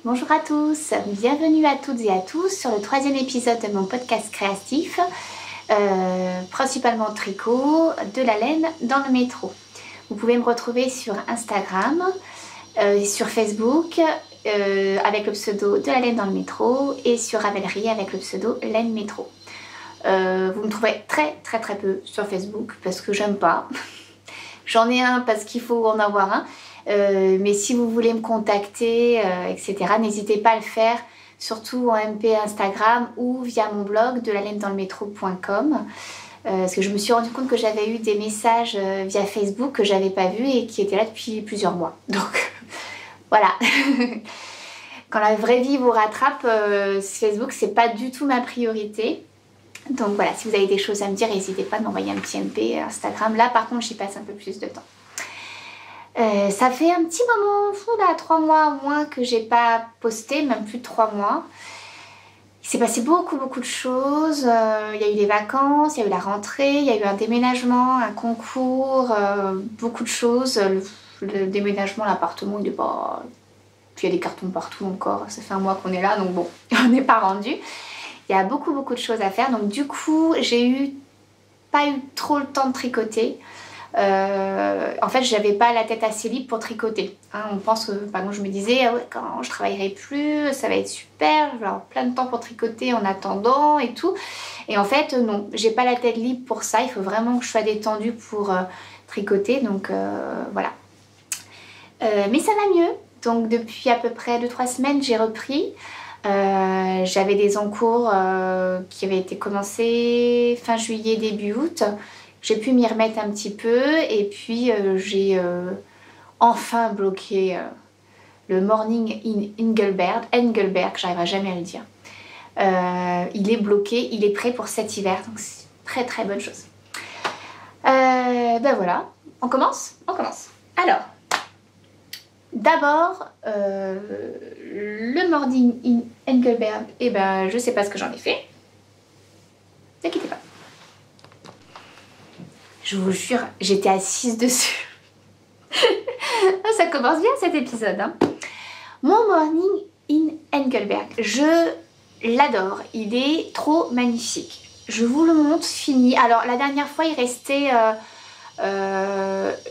Bonjour à tous, bienvenue à toutes et à tous sur le troisième épisode de mon podcast créatif, principalement tricot, de la laine dans le métro. Vous pouvez me retrouver sur Instagram, sur Facebook avec le pseudo de la laine dans le métro et sur Ravelry avec le pseudo laine métro. Vous me trouverez très peu sur Facebook parce que j'aime pas. J'en ai un parce qu'il faut en avoir un. Mais si vous voulez me contacter, etc., n'hésitez pas à le faire, surtout en MP Instagram ou via mon blog de la laine dans le métro.com. Parce que je me suis rendu compte que j'avais eu des messages via Facebook que j'avais pas vus et qui étaient là depuis plusieurs mois. Donc voilà. Quand la vraie vie vous rattrape, Facebook c'est pas du tout ma priorité. Donc voilà, si vous avez des choses à me dire, n'hésitez pas à m'envoyer un petit MP Instagram. Là par contre j'y passe un peu plus de temps. Ça fait un petit moment, 3 mois au moins que j'ai pas posté, même plus de 3 mois. Il s'est passé beaucoup de choses. Il y a eu les vacances, il y a eu la rentrée, il y a eu un déménagement, un concours, beaucoup de choses. Le déménagement, l'appartement, il est pas... Puis il y a des cartons partout encore, ça fait un mois qu'on est là, donc bon, on n'est pas rendu. Il y a beaucoup de choses à faire, donc du coup, j'ai pas eu trop le temps de tricoter. En fait j'avais pas la tête assez libre pour tricoter, hein. On pense que, par exemple, je me disais ah ouais, quand je travaillerai plus ça va être super, je vais avoir plein de temps pour tricoter en attendant et tout, et en fait non, j'ai pas la tête libre pour ça, il faut vraiment que je sois détendue pour tricoter, donc voilà. Mais ça va mieux, donc depuis à peu près 2-3 semaines j'ai repris. J'avais des encours qui avaient été commencés fin juillet, début août. J'ai pu m'y remettre un petit peu et puis j'ai enfin bloqué le Morning in Engelberg, j'arriverai jamais à le dire. Il est bloqué, il est prêt pour cet hiver, donc c'est très bonne chose. Ben voilà, on commence. Alors, d'abord, le Morning in Engelberg, eh ben je sais pas ce que j'en ai fait. N'inquiétez pas. Je vous jure, j'étais assise dessus. Ça commence bien cet épisode, hein. Mon Morning in Engelberg, je l'adore. Il est trop magnifique. Je vous le montre fini. Alors la dernière fois, il restait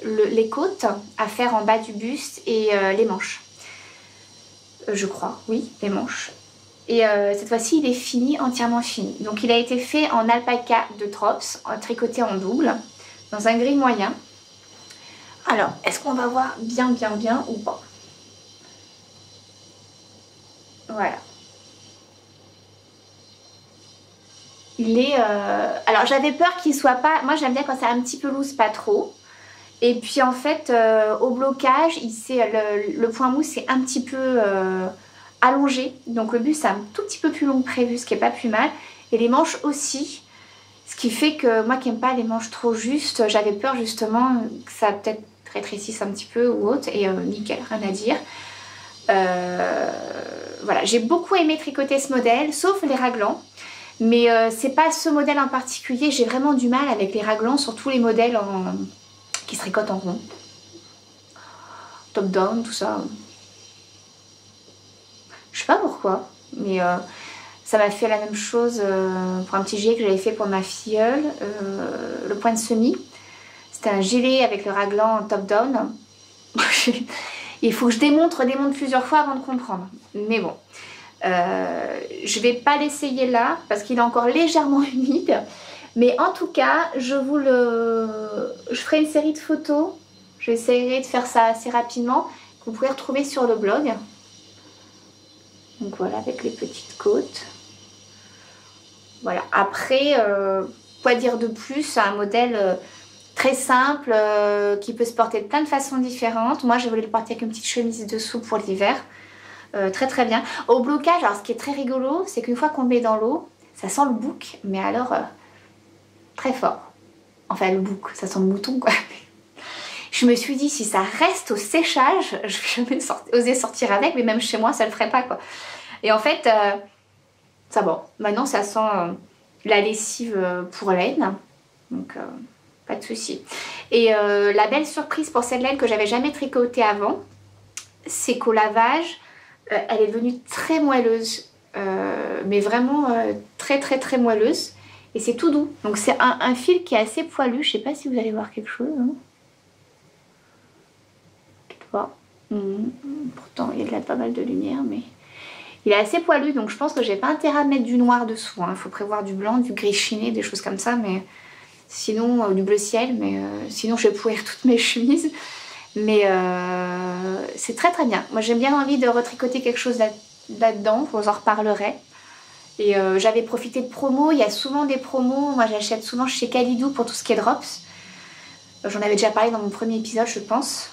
les côtes à faire en bas du buste et les manches. Je crois, oui, les manches. Et cette fois-ci, il est fini, entièrement fini. Donc il a été fait en alpaca de Trops, tricoté en double, dans un gris moyen. Alors, est-ce qu'on va voir bien ou pas? Voilà. Il est... Alors, j'avais peur qu'il soit pas... Moi, j'aime bien quand c'est un petit peu loose, pas trop. Et puis, en fait, au blocage, le point mousse est un petit peu allongé. Donc, le buste, c'est un tout petit peu plus long que prévu, ce qui est pas plus mal. Et les manches aussi. Ce qui fait que moi qui n'aime pas les manches trop justes, j'avais peur justement que ça peut-être rétrécisse un petit peu ou autre, et nickel, rien à dire. Voilà, j'ai beaucoup aimé tricoter ce modèle, sauf les raglans. Mais c'est pas ce modèle en particulier, j'ai vraiment du mal avec les raglans sur tous les modèles qui se tricotent en rond. Top down, tout ça. Je sais pas pourquoi, mais... ça m'a fait la même chose pour un petit gilet que j'avais fait pour ma filleule, le point de semis. C'était un gilet avec le raglan en top-down. Il faut que je démontre plusieurs fois avant de comprendre. Mais bon, je vais pas l'essayer là parce qu'il est encore légèrement humide. Mais en tout cas, je ferai une série de photos. J'essaierai de faire ça assez rapidement, que vous pouvez retrouver sur le blog. Donc voilà, avec les petites côtes. Voilà, après, quoi dire de plus? C'est un modèle très simple qui peut se porter de plein de façons différentes. Moi, je voulais le porter avec une petite chemise dessous pour l'hiver. Très bien. Au blocage, alors ce qui est très rigolo, c'est qu'une fois qu'on le met dans l'eau, ça sent le bouc, mais alors très fort. Enfin, le bouc, ça sent le mouton, quoi. Je me suis dit, si ça reste au séchage, je vais jamais oser sortir avec, mais même chez moi, ça le ferait pas, quoi. Et en fait... ça bon, maintenant ça sent la lessive pour laine, donc pas de souci. Et la belle surprise pour cette laine que j'avais jamais tricotée avant, c'est qu'au lavage, elle est devenue très moelleuse, mais vraiment très très très moelleuse. Et c'est tout doux. Donc c'est un fil qui est assez poilu. Je sais pas si vous allez voir quelque chose. Hein. Peut-être pas. Pourtant il y a là pas mal de lumière, mais il est assez poilu. Donc je pense que j'ai pas intérêt à mettre du noir dessous. Il faut prévoir du blanc, du gris chiné, des choses comme ça. Mais sinon, du bleu ciel. Mais sinon je vais pourrir toutes mes chemises. Mais c'est très très bien. Moi j'ai bien envie de retricoter quelque chose là-dedans. Je vous en reparlerai. Et j'avais profité de promos, il y a souvent des promos, moi j'achète souvent chez Kalidou pour tout ce qui est drops. J'en avais déjà parlé dans mon premier épisode je pense.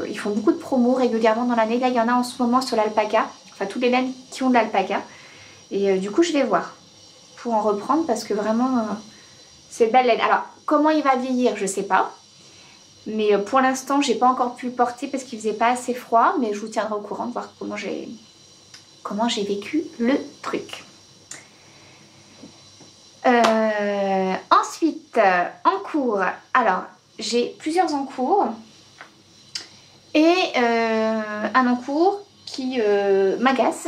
Ils font beaucoup de promos régulièrement dans l'année. Là il y en a en ce moment sur l'alpaca, enfin toutes les laines qui ont de l'alpaca. Et du coup je vais voir pour en reprendre parce que vraiment c'est de belle laine. Alors comment il va vieillir je sais pas. Mais pour l'instant j'ai pas encore pu le porter parce qu'il faisait pas assez froid. Mais je vous tiendrai au courant de voir comment j'ai vécu le truc. Ensuite, en cours, alors j'ai plusieurs encours et un encours qui m'agace,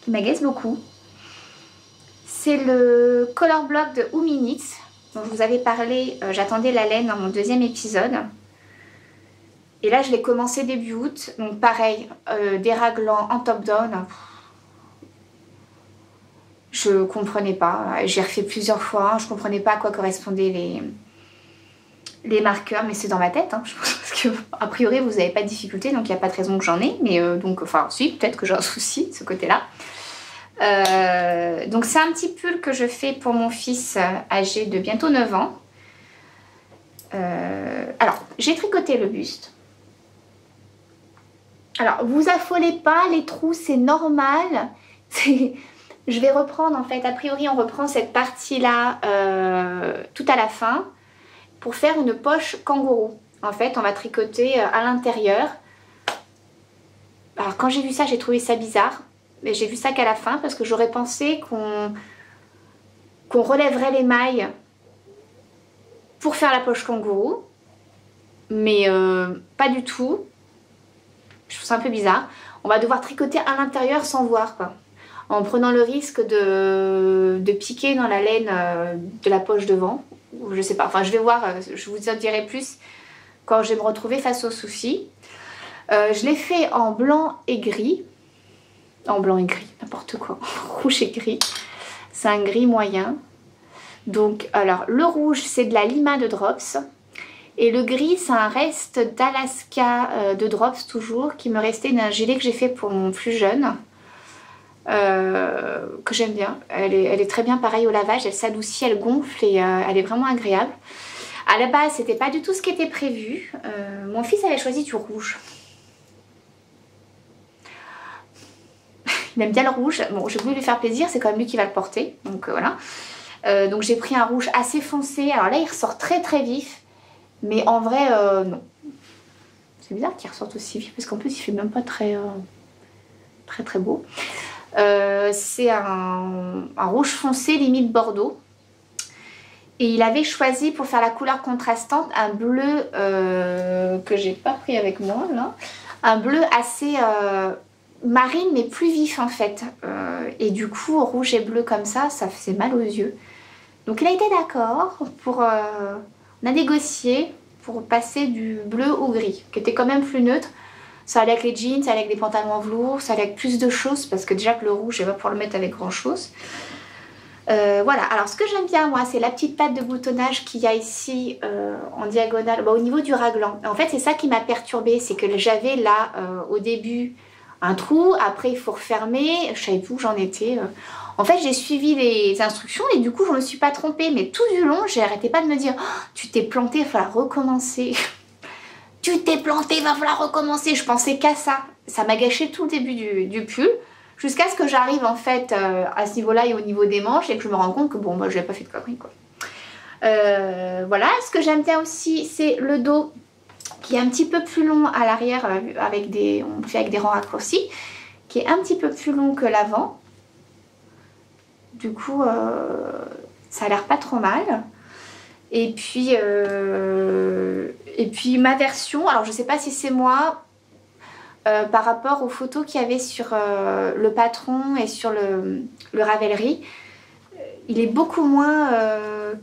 qui m'agace beaucoup. C'est le color block de Who Minutes, dont je vous avais parlé, j'attendais la laine dans mon deuxième épisode. Et là je l'ai commencé début août, donc pareil, déraglant en top down. Je comprenais pas, j'ai refait plusieurs fois, je comprenais pas à quoi correspondaient les marqueurs, mais c'est dans ma tête, hein, je pense, parce que a priori vous n'avez pas de difficulté, donc il n'y a pas de raison que j'en ai, mais donc, enfin si, peut-être que j'ai un souci de ce côté-là. Donc c'est un petit pull que je fais pour mon fils âgé de bientôt 9 ans. Alors, j'ai tricoté le buste. Alors, vous affolez pas, les trous c'est normal, Je vais reprendre en fait, a priori on reprend cette partie-là tout à la fin pour faire une poche kangourou. En fait on va tricoter à l'intérieur. Alors quand j'ai vu ça j'ai trouvé ça bizarre, mais j'ai vu ça qu'à la fin parce que j'aurais pensé qu'on relèverait les mailles pour faire la poche kangourou. Mais pas du tout. Je trouve ça un peu bizarre. On va devoir tricoter à l'intérieur sans voir quoi. En prenant le risque de piquer dans la laine de la poche devant. Ou je sais pas, enfin je vais voir, je vous en dirai plus quand je vais me retrouver face au souci. Je l'ai fait en blanc et gris. En blanc et gris, n'importe quoi. Rouge et gris. C'est un gris moyen. Donc, alors, le rouge, c'est de la Lima de Drops. Et le gris, c'est un reste d'Alaska de Drops toujours, qui me restait d'un gilet que j'ai fait pour mon plus jeune. Que j'aime bien. Elle est très bien pareil au lavage, elle s'adoucit, elle gonfle et elle est vraiment agréable. À la base, c'était pas du tout ce qui était prévu. Mon fils avait choisi du rouge. Il aime bien le rouge. Bon, j'ai voulu lui faire plaisir, c'est quand même lui qui va le porter. Donc voilà. Donc j'ai pris un rouge assez foncé. Alors là, il ressort très très vif. Mais en vrai, non. C'est bizarre qu'il ressorte aussi vif parce qu'en plus, il fait même pas très beau. C'est un rouge foncé limite bordeaux et il avait choisi pour faire la couleur contrastante un bleu que j'ai pas pris avec moi là, un bleu assez marine mais plus vif en fait et du coup rouge et bleu comme ça faisait mal aux yeux, donc il a été d'accord pour on a négocié pour passer du bleu au gris qui était quand même plus neutre. Ça allait avec les jeans, ça allait avec des pantalons en velours, ça allait avec plus de choses parce que déjà que le rouge, je vais pas pouvoir le mettre avec grand chose. Voilà, alors ce que j'aime bien moi, c'est la petite patte de boutonnage qu'il y a ici en diagonale, au niveau du raglan. En fait, c'est ça qui m'a perturbée, c'est que j'avais là au début un trou, après il faut refermer, je savais plus où j'en étais. En fait, j'ai suivi les instructions et du coup, je ne me suis pas trompée, mais tout du long, j'arrêtais pas de me dire oh, tu t'es plantée, il va falloir recommencer. Tu t'es planté, va falloir recommencer. Je pensais qu'à ça. Ça m'a gâché tout le début du pull. Jusqu'à ce que j'arrive en fait à ce niveau-là et au niveau des manches et que je me rends compte que bon, bah, je n'avais pas fait de conneries quoi. Voilà. Ce que j'aime bien aussi, c'est le dos qui est un petit peu plus long à l'arrière avec on le fait avec des rangs raccourcis, qui est un petit peu plus long que l'avant. Du coup, ça a l'air pas trop mal. Et puis ma version, alors je sais pas si c'est moi, par rapport aux photos qu'il y avait sur le patron et sur le Ravelry. Il est beaucoup moins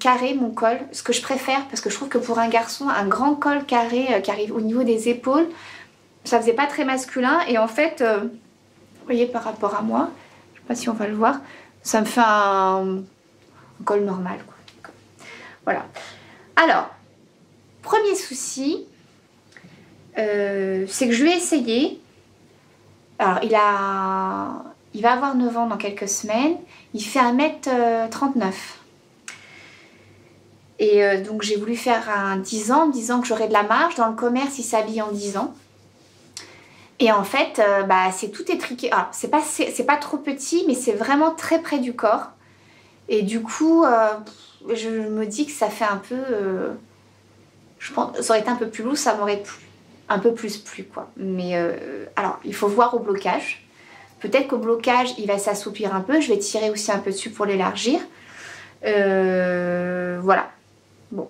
carré mon col, ce que je préfère parce que je trouve que pour un garçon, un grand col carré qui arrive au niveau des épaules, ça faisait pas très masculin. Et en fait, vous voyez par rapport à moi, je sais pas si on va le voir, ça me fait un col normal, quoi. Voilà. Alors, premier souci, c'est que je lui ai essayé. Alors, il va avoir 9 ans dans quelques semaines. Il fait 1m39. Et donc, j'ai voulu faire un 10 ans, en me disant que j'aurais de la marge. Dans le commerce, il s'habille en 10 ans. Et en fait, c'est tout étriqué. Alors, c'est pas trop petit, mais c'est vraiment très près du corps. Et du coup, je me dis que ça fait un peu... je pense ça aurait été un peu plus lourd, ça m'aurait un peu plus plu, quoi. Mais alors, il faut voir au blocage. Peut-être qu'au blocage, il va s'assouplir un peu. Je vais tirer aussi un peu dessus pour l'élargir. Voilà. Bon.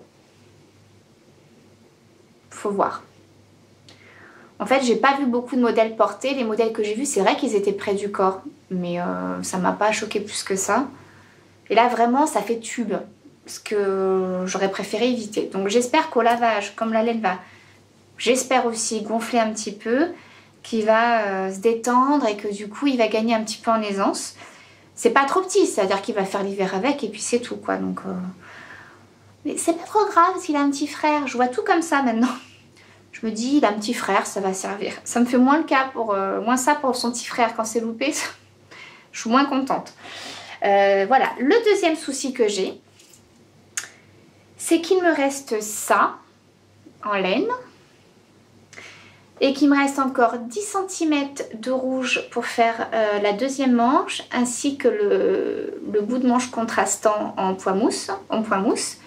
Faut voir. En fait, j'ai pas vu beaucoup de modèles portés. Les modèles que j'ai vus, c'est vrai qu'ils étaient près du corps. Mais ça m'a pas choqué plus que ça. Et là, vraiment, ça fait tube. Ce que j'aurais préféré éviter. Donc, j'espère qu'au lavage, comme la laine va... J'espère aussi gonfler un petit peu, qu'il va se détendre et que du coup il va gagner un petit peu en aisance. C'est pas trop petit, c'est-à-dire qu'il va faire l'hiver avec et puis c'est tout, quoi. Donc, mais c'est pas trop grave s'il a un petit frère. Je vois tout comme ça maintenant. Je me dis, il a un petit frère, ça va servir. Ça me fait moins moins ça pour son petit frère quand c'est loupé. Je suis moins contente. Voilà, le deuxième souci que j'ai, c'est qu'il me reste ça en laine. Et qu'il me reste encore 10 cm de rouge pour faire la deuxième manche, ainsi que le bout de manche contrastant en point mousse,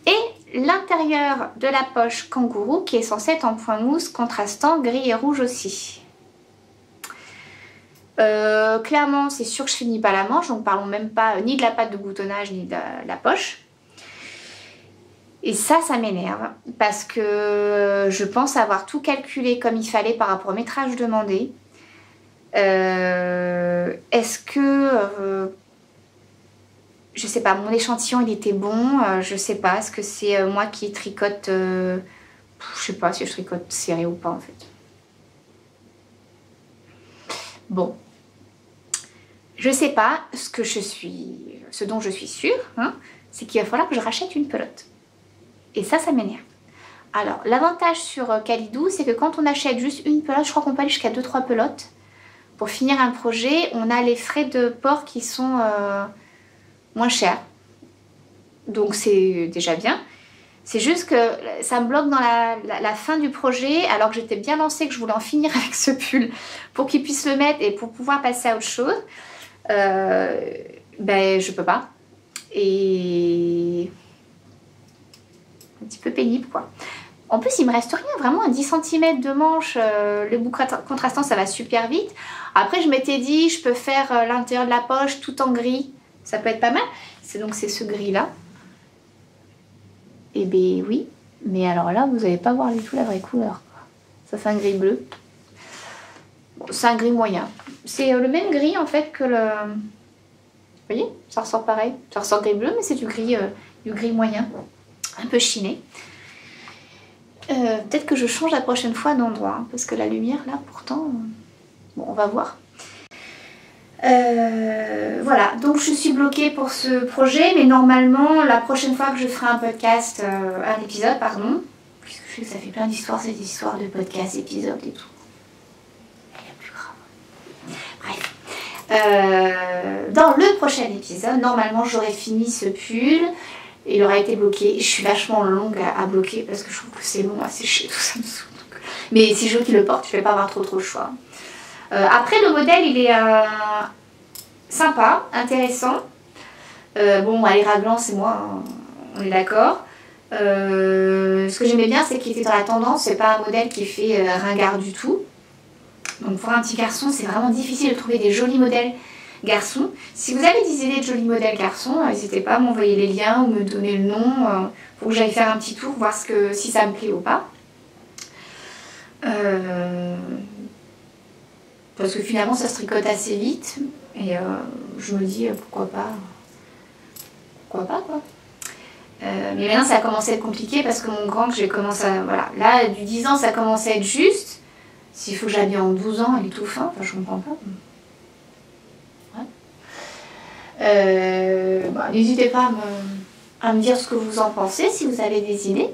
et l'intérieur de la poche kangourou qui est censé être en point mousse contrastant gris et rouge aussi. Clairement, c'est sûr que je finis pas la manche, donc parlons même pas ni de la patte de boutonnage ni de la poche. Et ça m'énerve parce que je pense avoir tout calculé comme il fallait par rapport au métrage demandé. Est-ce que... je sais pas, mon échantillon il était bon, je sais pas. Est-ce que c'est moi qui tricote... je sais pas si je tricote serré ou pas en fait. Bon. Je sais pas, ce dont je suis sûre, hein, c'est qu'il va falloir que je rachète une pelote. Et ça m'énerve. Alors, l'avantage sur Calidou, c'est que quand on achète juste une pelote, je crois qu'on peut aller jusqu'à 2-3 pelotes. Pour finir un projet, on a les frais de port qui sont moins chers. Donc, c'est déjà bien. C'est juste que ça me bloque dans la fin du projet, alors que j'étais bien lancée, que je voulais en finir avec ce pull pour qu'il puisse le mettre et pour pouvoir passer à autre chose. Je peux pas. Et... un petit peu pénible, quoi. En plus, il me reste rien, vraiment un 10 cm de manche. Le bout contrastant, ça va super vite. Après, je m'étais dit, je peux faire l'intérieur de la poche tout en gris. Ça peut être pas mal. Donc, c'est ce gris-là. Eh bien, oui. Mais alors là, vous n'allez pas voir du tout la vraie couleur. Ça fait un gris bleu. Bon, c'est un gris moyen. C'est le même gris, en fait, que le... Vous voyez, ça ressort pareil. Ça ressort gris bleu, mais c'est du gris moyen. Un peu chiné. Peut-être que je change la prochaine fois d'endroit, hein, parce que la lumière là pourtant bon, on va voir. Voilà, donc je suis bloquée pour ce projet, mais normalement la prochaine fois que je ferai un podcast, un épisode pardon, puisque je sais que ça fait plein d'histoires, cette histoire de podcast, épisode et tout, il y a plus grave. Bref, dans le prochain épisode, normalement j'aurai fini ce pull. Il aura été bloqué. Je suis vachement longue à bloquer parce que je trouve que c'est long à sécher, tout ça me saoule. Mais si je veux qu'il le porte, je vais pas avoir trop le choix. Après, le modèle, il est sympa, intéressant. Bon, les raglans, c'est moi, hein, on est d'accord. Ce que j'aimais bien, c'est qu'il était dans la tendance. C'est pas un modèle qui fait ringard du tout. Donc pour un petit garçon, c'est vraiment difficile de trouver des jolis modèles garçons. Si vous avez des idées de jolis modèles garçons, n'hésitez pas à m'envoyer les liens ou me donner le nom pour que j'aille faire un petit tour, voir si ça me plaît ou pas. parce que finalement ça se tricote assez vite et je me dis pourquoi pas quoi. Mais maintenant ça a commencé à être compliqué parce que mon grand que j'ai commencé à... Voilà, là du 10 ans ça commence à être juste. S'il faut que j'habille en 12 ans, elle est tout fin, enfin je comprends pas. Ouais. N'hésitez pas à me dire ce que vous en pensez, si vous avez des idées.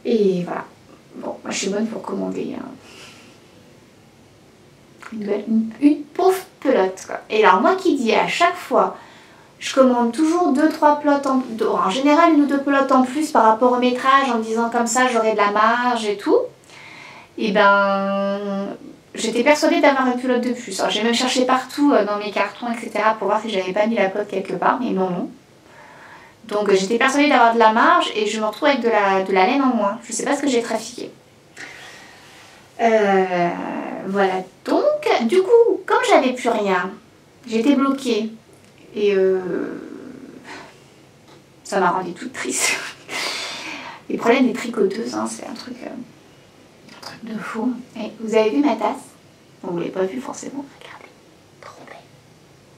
Et voilà. Bon, moi je suis bonne pour commander une pauvre pelote, quoi. Et alors moi qui dis à chaque fois, je commande toujours 2-3 pelotes, en général 1 ou 2 pelotes en plus par rapport au métrage, en me disant comme ça j'aurai de la marge et tout. Et ben, j'étais persuadée d'avoir une pelote de plus. J'ai même cherché partout dans mes cartons, etc. pour voir si j'avais pas mis la pelote quelque part, mais non. Donc j'étais persuadée d'avoir de la marge et je me retrouve avec de la laine en moins. Je sais pas ce que j'ai trafiqué. Voilà, donc du coup, comme j'avais plus rien, j'étais bloquée et ça m'a rendue toute triste. Les problèmes des tricoteuses, hein, c'est un truc de fou. Et vous avez vu ma tasse? Bon, vous l'avez pas vue forcément, regardez, trop belle.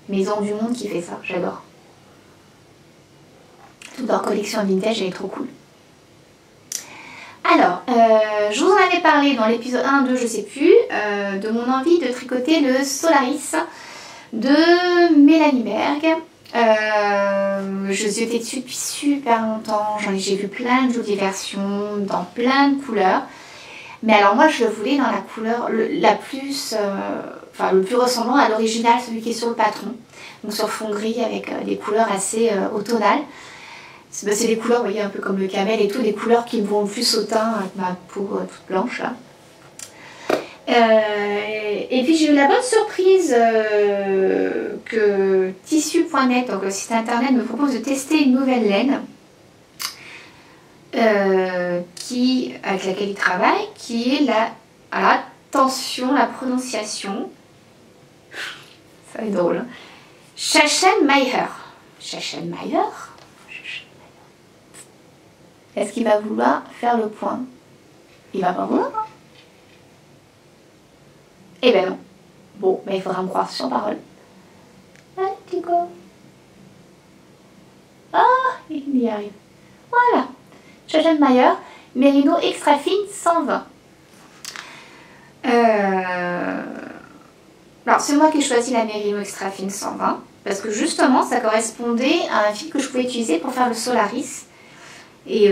Maison du Monde qui fait ça, j'adore. Toute leur collection vintage, elle est trop cool. Alors, je vous en avais parlé dans l'épisode 1, 2, je sais plus, de mon envie de tricoter le Solaris de Mélanie Berg. Je suis dessus depuis super longtemps, j'ai vu plein de jolies versions, dans plein de couleurs. Mais alors moi je le voulais dans la couleur la plus, le plus ressemblant à l'original, celui qui est sur le patron. Donc sur fond gris avec des couleurs assez automnales. C'est des couleurs, vous voyez, un peu comme le camel et tout, des couleurs qui me vont le plus au teint avec ma peau toute blanche là. Et puis j'ai eu la bonne surprise que tissu.net, donc le site internet, me propose de tester une nouvelle laine avec laquelle il travaille, qui est attention, la prononciation, ça va être drôle, Schachenmeier. Schachenmeier. Est-ce qu'il va vouloir faire le point? Il va pas vouloir, hein? Eh ben non. Bon, mais il faudra me croire sur parole. Allez, Tico. Ah, il y arrive. Voilà. Schachenmeier, Mérino extra fine 120. Alors, c'est moi qui ai choisi la Mérino extra fine 120 parce que justement, ça correspondait à un fil que je pouvais utiliser pour faire le Solaris. Et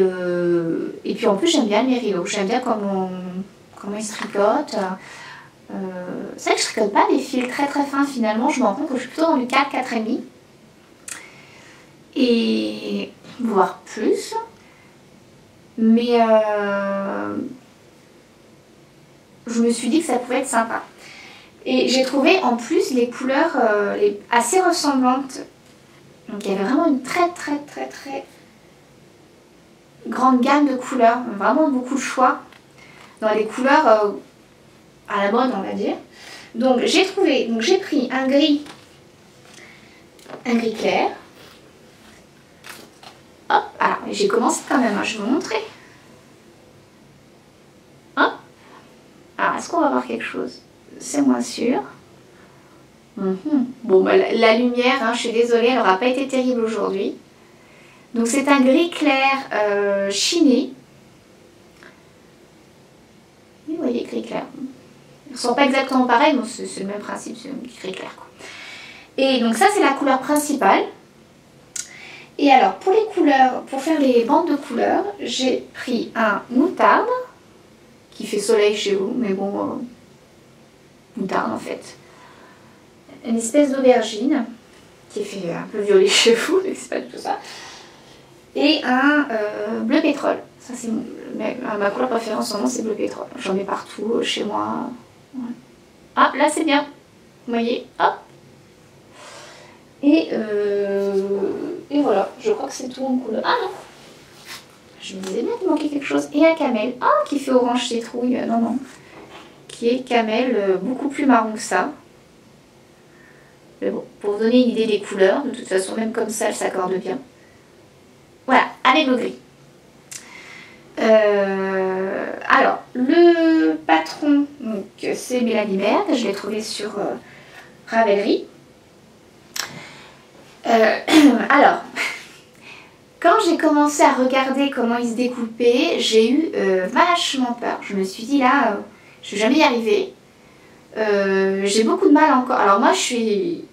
puis en plus, j'aime bien le Mérino. J'aime bien comment il se tricote. C'est vrai que je tricote pas des fils très très fins finalement. Je me rends compte que je suis plutôt dans le 4, 4,5. Et voire plus. Mais je me suis dit que ça pouvait être sympa. Et j'ai trouvé en plus les couleurs assez ressemblantes. Donc il y avait vraiment une très très très très grande gamme de couleurs. Vraiment beaucoup de choix dans les couleurs à la mode, on va dire. Donc j'ai pris un gris clair. Hop, alors j'ai commencé quand même, hein, je vais vous montrer. Hop. Alors est-ce qu'on va voir quelque chose? C'est moins sûr. Bon, bah, la lumière, hein, je suis désolée, elle n'aura pas été terrible aujourd'hui. Donc c'est un gris clair chiné. Vous voyez, gris clair. Ils ne sont pas exactement pareils, mais c'est le même principe, c'est un gris clair, quoi. Et donc ça c'est la couleur principale. Et alors pour les couleurs, pour faire les bandes de couleurs, j'ai pris un moutarde qui fait soleil chez vous, mais bon, moutarde en fait. Une espèce d'aubergine qui fait un peu violet chez vous, mais c'est pas du tout ça. Et un bleu pétrole. Ça c'est ma couleur préférée en ce moment, c'est bleu pétrole. J'en mets partout chez moi. Ouais. Ah là c'est bien. Vous voyez, hop. Et voilà, je crois que c'est tout en couleur. Ah non, je me disais bien qu'il manquait quelque chose. Et un camel, qui fait orange citrouille, non, qui est camel, beaucoup plus marron que ça. Mais bon, pour vous donner une idée des couleurs, de toute façon, même comme ça, elle s'accorde bien. Voilà, avec le gris. Alors, le patron, c'est Mélanie Berg, je l'ai trouvé sur Ravelry. Alors, quand j'ai commencé à regarder comment il se découpait, j'ai eu vachement peur. Je me suis dit là, je vais jamais y arriver. J'ai beaucoup de mal encore. Alors moi, j'ai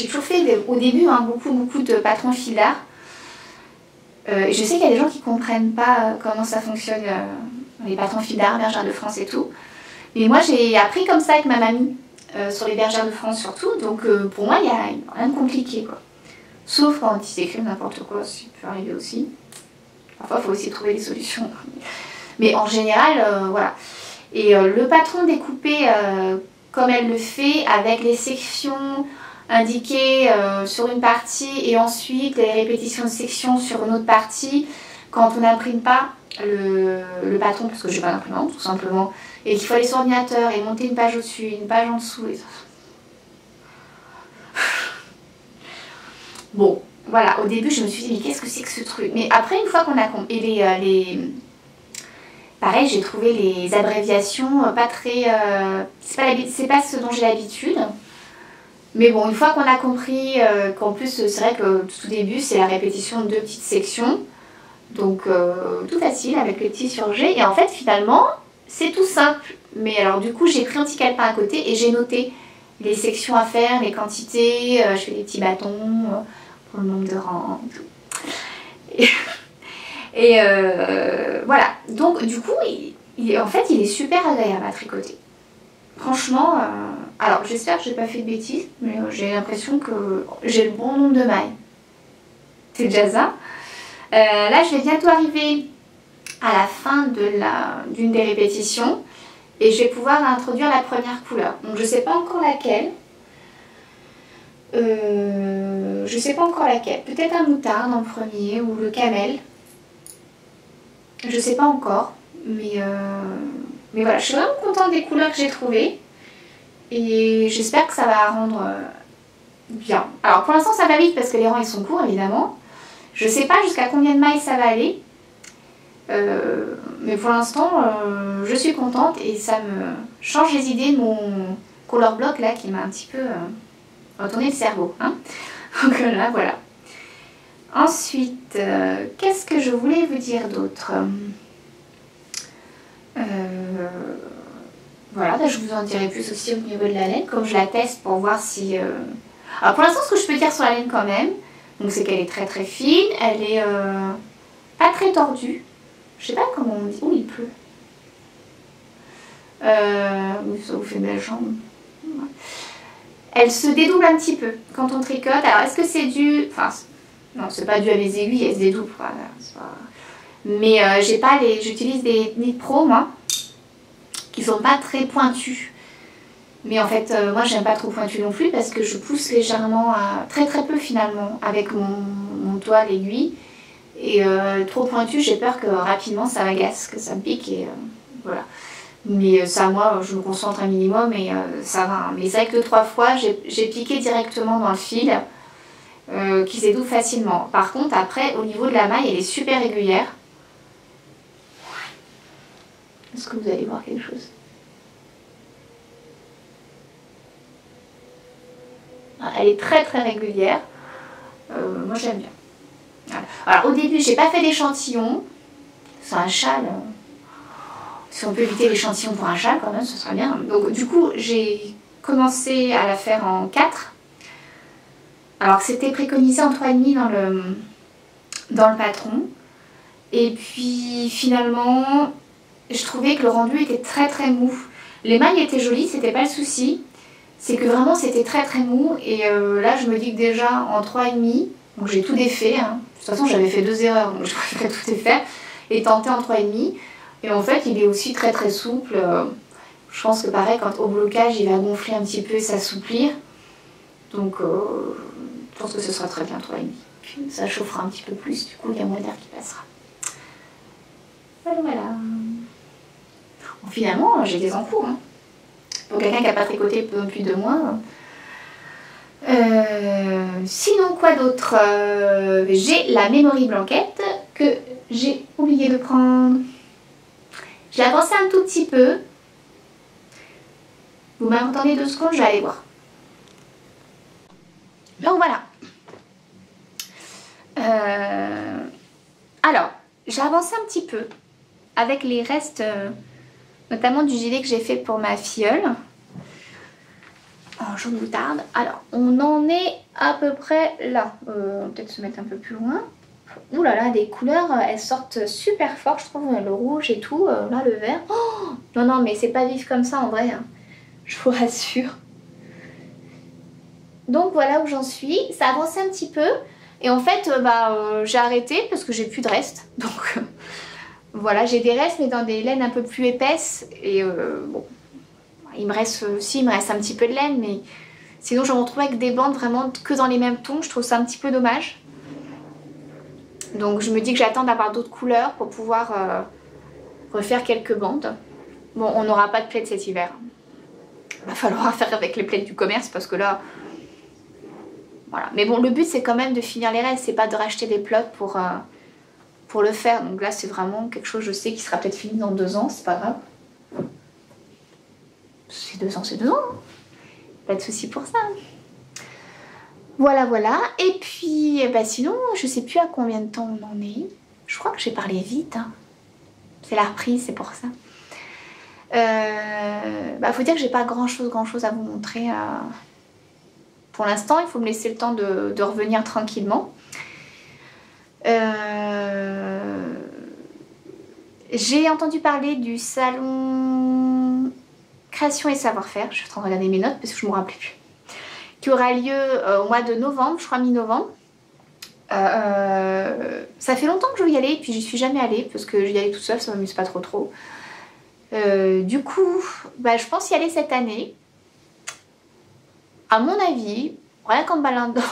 toujours fait au début beaucoup de patrons fil d'art. Je sais qu'il y a des gens qui ne comprennent pas comment ça fonctionne, les patrons fil d'art, Bergère de France et tout. Mais moi, j'ai appris comme ça avec ma mamie, sur les Bergères de France surtout. Donc pour moi, il n'y a rien de compliqué, quoi. Sauf quand ils écrivent n'importe quoi, ça peut arriver aussi. Parfois, il faut aussi trouver des solutions. Mais en général, voilà. Et le patron découpé comme elle le fait, avec les sections indiquées sur une partie et ensuite les répétitions de sections sur une autre partie, quand on n'imprime pas le patron, parce que je n'ai pas d'imprimante tout simplement, et qu'il faut aller sur l'ordinateur et monter une page au-dessus, une page en dessous. Et... Bon, voilà, au début je me suis dit, mais qu'est-ce que c'est que ce truc? Mais après, une fois qu'on a compris, et pareil, j'ai trouvé les abréviations pas très... c'est pas ce dont j'ai l'habitude. Mais bon, une fois qu'on a compris qu'en plus, c'est vrai que tout début, c'est la répétition de 2 petites sections. Donc, tout facile avec les petits surgés. Et en fait, finalement, c'est tout simple. Mais alors, du coup, j'ai pris un petit calepin à côté et j'ai noté les sections à faire, les quantités. Je fais des petits bâtons pour le nombre de rangs. Et voilà. Donc, du coup, en fait, il est super agréable à tricoter. Franchement, alors j'espère que j'ai pas fait de bêtises, mais j'ai l'impression que j'ai le bon nombre de mailles. C'est déjà ça. Là, je vais bientôt arriver à la fin d'une des répétitions et je vais pouvoir introduire la première couleur. Donc je sais pas encore laquelle. Je sais pas encore laquelle. Peut-être un moutarde en premier ou le camel. Je sais pas encore, mais voilà, je suis vraiment contente des couleurs que j'ai trouvées et j'espère que ça va rendre bien. Alors pour l'instant ça va vite parce que les rangs ils sont courts évidemment. Je sais pas jusqu'à combien de mailles ça va aller, mais pour l'instant je suis contente et ça me change les idées de mon color block là qui m'a un petit peu retourné le cerveau. Hein. Donc là voilà. Ensuite, qu'est-ce que je voulais vous dire d'autre? Voilà, là, je vous en dirai plus aussi au niveau de la laine, comme je la teste pour voir si... Alors pour l'instant, ce que je peux dire sur la laine quand même, c'est qu'elle est très très fine, elle est pas très tordue. Je sais pas comment on dit... Oh, il pleut. Ça vous fait une belle jambe. Elle se dédouble un petit peu quand on tricote. Alors est-ce que c'est dû... Enfin, non, c'est pas dû à mes aiguilles, elles se dédoublent. Voilà, pas... Mais j'utilise des Knit Pro, moi, qui sont pas très pointus. Mais en fait, moi, j'aime pas trop pointu non plus parce que je pousse légèrement, très très peu finalement, avec mon doigt, l'aiguille. Et trop pointu, j'ai peur que rapidement ça m'agace, que ça me pique et voilà. Mais ça, moi, je me concentre un minimum et ça va. Hein. Mais c'est vrai que 2-3 fois, j'ai piqué directement dans le fil, qui s'édouble facilement. Par contre, après, au niveau de la maille, elle est super régulière. Est-ce que vous allez voir quelque chose? Elle est très très régulière. Moi j'aime bien. Voilà. Alors au début, j'ai pas fait d'échantillon. C'est un châle. Si on peut éviter l'échantillon pour un châle, quand même, ce serait bien. Donc du coup, j'ai commencé à la faire en 4. Alors c'était préconisé en 3,5 dans le patron. Et puis finalement... Je trouvais que le rendu était très très mou. Les mailles étaient jolies, c'était pas le souci. C'est que vraiment c'était très très mou. Et là je me dis que déjà en 3,5, donc j'ai tout défait. Hein. De toute façon j'avais fait 2 erreurs, donc je préférais tout défaire. Et tenter en 3,5. Et en fait il est aussi très très souple. Je pense que pareil, quand au blocage il va gonfler un petit peu et s'assouplir. Donc je pense que ce sera très bien 3,5. Puis ça chauffera un petit peu plus, du coup il y a moins d'air qui passera. Voilà. Bon, finalement, j'ai des encours. Hein. Pour quelqu'un qui n'a pas tricoté depuis 2 mois. Sinon, quoi d'autre? J'ai la Memory Blanquette que j'ai oublié de prendre. J'ai avancé un tout petit peu. Vous m'entendez 2 secondes, je vais aller voir. Donc voilà. Alors, j'ai avancé un petit peu avec les restes, notamment du gilet que j'ai fait pour ma filleule. En jaune moutarde. Alors, on en est à peu près là. On va peut-être se mettre un peu plus loin. Ouh là là, des couleurs, elles sortent super fort, je trouve, le rouge et tout. Là, le vert. Oh non, non, mais c'est pas vif comme ça en vrai. Hein. Je vous rassure. Donc voilà où j'en suis. Ça a avancé un petit peu. Et en fait, j'ai arrêté parce que j'ai plus de restes. Donc voilà, j'ai des restes mais dans des laines un peu plus épaisses. Et bon, il me reste un petit peu de laine. Mais sinon, je me retrouve avec des bandes vraiment que dans les mêmes tons. Je trouve ça un petit peu dommage. Donc je me dis que j'attends d'avoir d'autres couleurs pour pouvoir refaire quelques bandes. Bon, on n'aura pas de plaid cet hiver. Il va falloir faire avec les plaids du commerce parce que là... Voilà. Mais bon, le but c'est quand même de finir les restes, c'est pas de racheter des plots pour le faire. Donc là c'est vraiment quelque chose, je sais, qui sera peut-être fini dans 2 ans, c'est pas grave. C'est 2 ans, c'est 2 ans. Hein. Pas de souci pour ça. Voilà, voilà. Et puis, sinon, je sais plus à combien de temps on en est. Je crois que j'ai parlé vite. Hein. C'est la reprise, c'est pour ça. Faut dire que j'ai pas grand chose à vous montrer. Pour l'instant, il faut me laisser le temps de revenir tranquillement. J'ai entendu parler du salon Création et Savoir-faire. Je suis en train de regarder mes notes parce que je ne me rappelais plus. Qui aura lieu au mois de novembre, je crois mi-novembre. Ça fait longtemps que je veux y aller, puis j'y suis jamais allée parce que j'y allais toute seule, ça m'amuse pas trop. Du coup, je pense y aller cette année. À mon avis, rien qu'en me baladant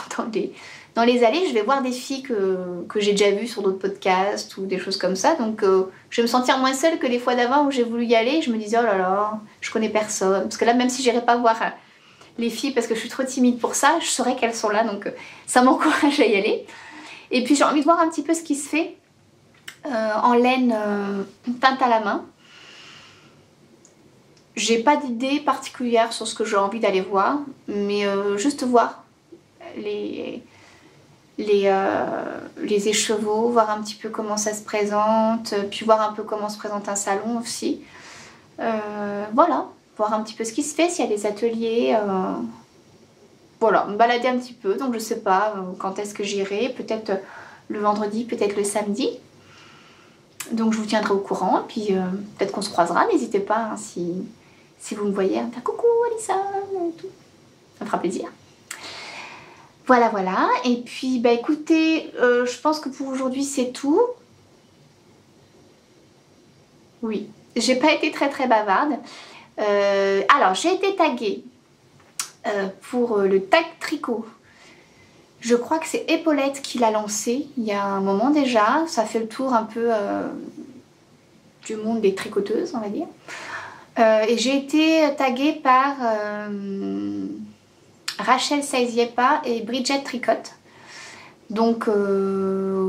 dans les allées, je vais voir des filles que j'ai déjà vues sur d'autres podcasts ou des choses comme ça. Donc je vais me sentir moins seule que les fois d'avant où j'ai voulu y aller. Je me disais, oh là là, je connais personne. Parce que là, même si j'irais pas voir les filles parce que je suis trop timide pour ça, je saurais qu'elles sont là. Donc ça m'encourage à y aller. Et puis j'ai envie de voir un petit peu ce qui se fait en laine teinte à la main. J'ai pas d'idée particulière sur ce que j'ai envie d'aller voir, mais juste voir les écheveaux, voir un petit peu comment ça se présente, puis voir un peu comment se présente un salon aussi. Voilà, voir un petit peu ce qui se fait, s'il y a des ateliers. Voilà, me balader un petit peu, donc je sais pas quand est-ce que j'irai, peut-être le vendredi, peut-être le samedi. Donc je vous tiendrai au courant, puis peut-être qu'on se croisera, n'hésitez pas hein, si vous me voyez, à me faire coucou Alissa, et tout. Ça me fera plaisir. Voilà, voilà. Et puis, écoutez, je pense que pour aujourd'hui, c'est tout. Oui, j'ai pas été très bavarde. Alors, j'ai été taguée pour le tag tricot. Je crois que c'est Epaulette qui l'a lancé il y a un moment déjà. Ça fait le tour un peu du monde des tricoteuses, on va dire. Et j'ai été taguée par Rachel Saiziepa et Bridget Tricotte, donc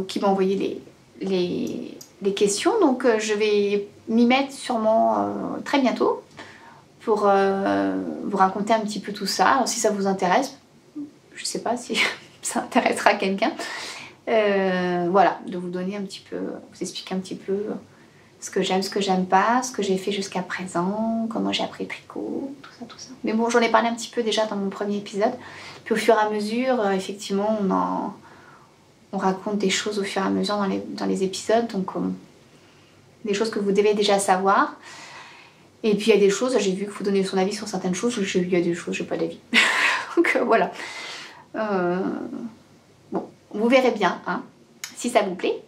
qui m'ont envoyé les questions. Donc je vais m'y mettre sûrement très bientôt pour vous raconter un petit peu tout ça. Alors, si ça vous intéresse, je sais pas si ça intéressera quelqu'un. Voilà, de vous donner un petit peu, vous expliquer un petit peu ce que j'aime pas, ce que j'ai fait jusqu'à présent, comment j'ai appris le tricot, tout ça. Mais bon, j'en ai parlé un petit peu déjà dans mon premier épisode. Puis au fur et à mesure, effectivement, on raconte des choses au fur et à mesure dans les épisodes, donc des choses que vous devez déjà savoir. Et puis il y a des choses, j'ai vu qu'il faut donner son avis sur certaines choses, j'ai vu qu'il y a des choses, j'ai pas d'avis. Donc voilà. Bon, vous verrez bien, hein, si ça vous plaît.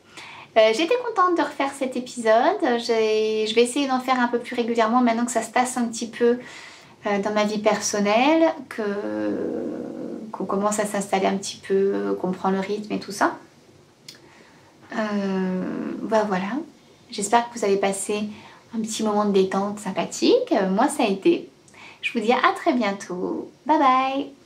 J'étais contente de refaire cet épisode. Je vais essayer d'en faire un peu plus régulièrement maintenant que ça se tasse un petit peu dans ma vie personnelle, qu'on commence à s'installer un petit peu, qu'on prend le rythme et tout ça. Voilà. J'espère que vous avez passé un petit moment de détente sympathique. Moi, ça a été. Je vous dis à très bientôt. Bye bye!